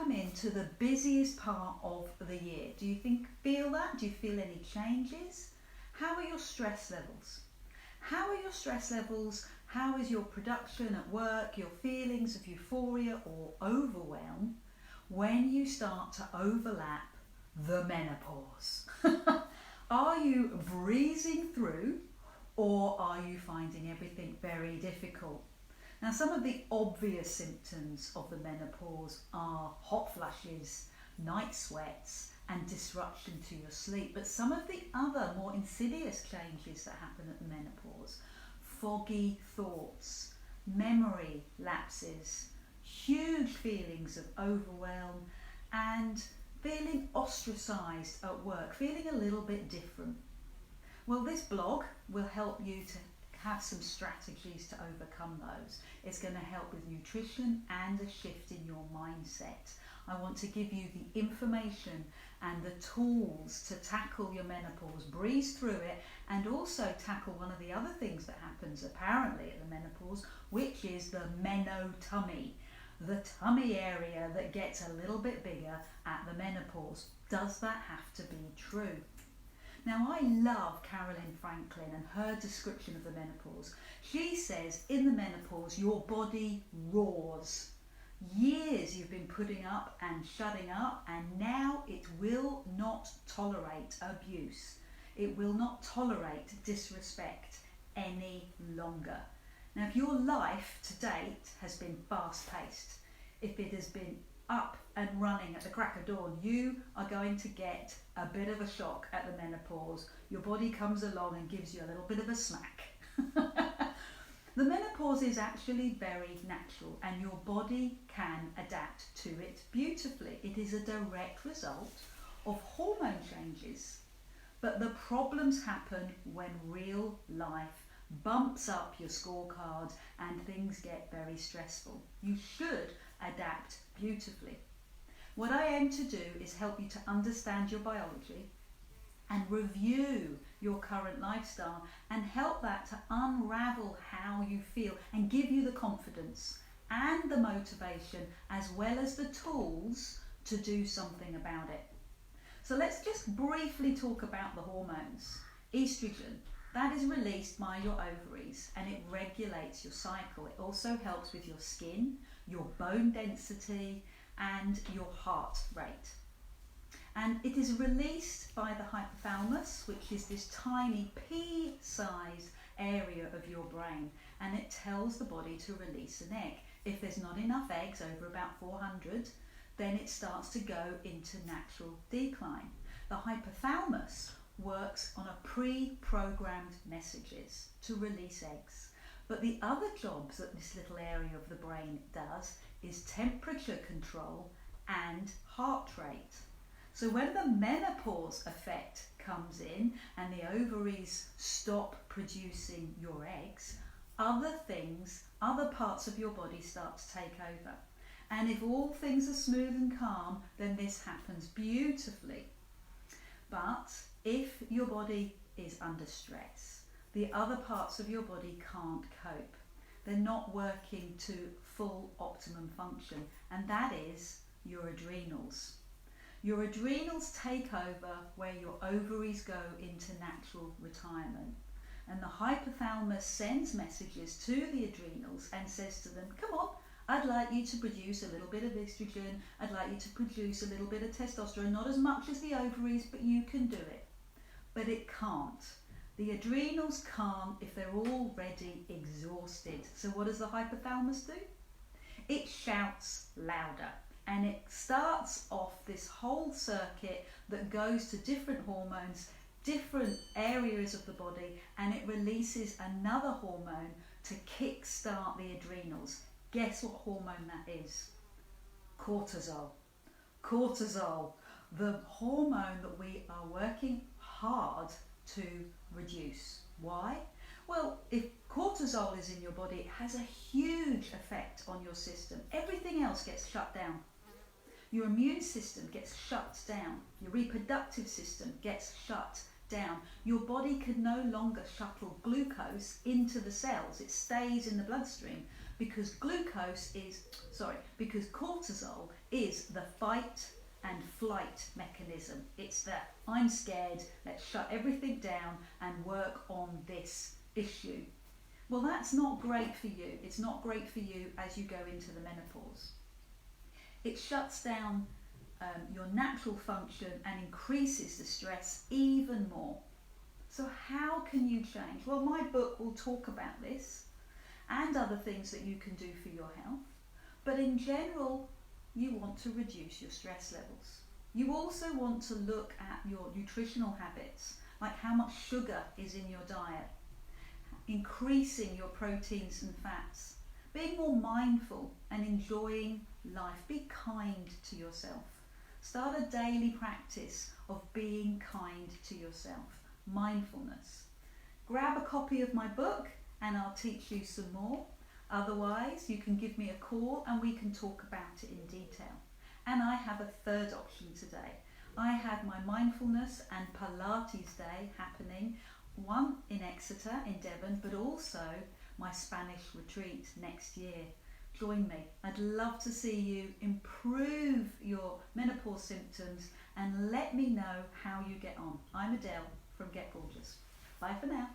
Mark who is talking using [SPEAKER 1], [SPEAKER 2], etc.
[SPEAKER 1] come into the busiest part of the year. Do you feel that? Do you feel any changes? How are your stress levels? How are your stress levels? How is your production at work, your feelings of euphoria or overwhelm when you start to overlap the menopause? Are you breezing through, or are you finding everything very difficult? Now, some of the obvious symptoms of the menopause are hot flushes, night sweats, and disruption to your sleep. But some of the other more insidious changes that happen at the menopause: foggy thoughts, memory lapses, huge feelings of overwhelm, and feeling ostracised at work, feeling a little bit different. Well, this blog will help you to have some strategies to overcome those. It's going to help with nutrition and a shift in your mindset. I want to give you the information and the tools to tackle your menopause, breeze through it, and also tackle one of the other things that happens apparently at the menopause, which is the meno-tummy. The tummy area that gets a little bit bigger at the menopause. Does that have to be true? Now, I love Caroline Franklin and her description of the menopause. She says in the menopause, your body roars. Years you've been putting up and shutting up, and now it will not tolerate abuse. It will not tolerate disrespect any longer. Now, if your life to date has been fast-paced, if it has been up and running at the crack of dawn, you are going to get a bit of a shock at the menopause. Your body comes along and gives you a little bit of a smack. The menopause is actually very natural, and your body can adapt to it beautifully. It is a direct result of hormone changes. But the problems happen when real life bumps up your scorecard and things get very stressful. You should adapt beautifully. What I aim to do is help you to understand your biology and review your current lifestyle and help that to unravel how you feel and give you the confidence and the motivation as well as the tools to do something about it. So let's just briefly talk about the hormones. Estrogen, that is released by your ovaries and it regulates your cycle. It also helps with your skin, your bone density, and your heart rate. And it is released by the hypothalamus, which is this tiny pea-sized area of your brain, and it tells the body to release an egg. If there's not enough eggs, over about 400, then it starts to go into natural decline. The hypothalamus works on a pre-programmed messages to release eggs. But the other jobs that this little area of the brain does is temperature control and heart rate. So when the menopause effect comes in and the ovaries stop producing your eggs, other things, other parts of your body start to take over. And if all things are smooth and calm, then this happens beautifully. But if your body is under stress, the other parts of your body can't cope. They're not working to full optimum function, and that is your adrenals. Your adrenals take over where your ovaries go into natural retirement. And the hypothalamus sends messages to the adrenals and says to them, come on, I'd like you to produce a little bit of estrogen, I'd like you to produce a little bit of testosterone, not as much as the ovaries, but you can do it. But it can't. The adrenals can't if they're already exhausted. So what does the hypothalamus do? It shouts louder, and it starts off this whole circuit that goes to different hormones, different areas of the body, and it releases another hormone to kickstart the adrenals. Guess what hormone that is? Cortisol. Cortisol, the hormone that we are working hard to reduce. Why? Well, if cortisol is in your body, it has a huge effect on your system. Everything else gets shut down. Your immune system gets shut down. Your reproductive system gets shut down. Your body can no longer shuttle glucose into the cells. It stays in the bloodstream. because because cortisol is the fight and flight mechanism. It's that I'm scared, let's shut everything down and work on this issue. Well, that's not great for you. It's not great for you as you go into the menopause. It shuts down your natural function and increases the stress even more. So how can you change? Well, my book will talk about this and other things that you can do for your health. But in general, you want to reduce your stress levels. You also want to look at your nutritional habits, like how much sugar is in your diet, increasing your proteins and fats, being more mindful and enjoying life. Be kind to yourself. Start a daily practice of being kind to yourself. Mindfulness. Grab a copy of my book and I'll teach you some more. Otherwise, you can give me a call and we can talk about it in detail. And I have a third option today. I have my mindfulness and Pilates day happening, one in Exeter in Devon, but also my Spanish retreat next year. Join me. I'd love to see you improve your menopause symptoms and let me know how you get on. I'm Adele from Get Gorgeous. Bye for now.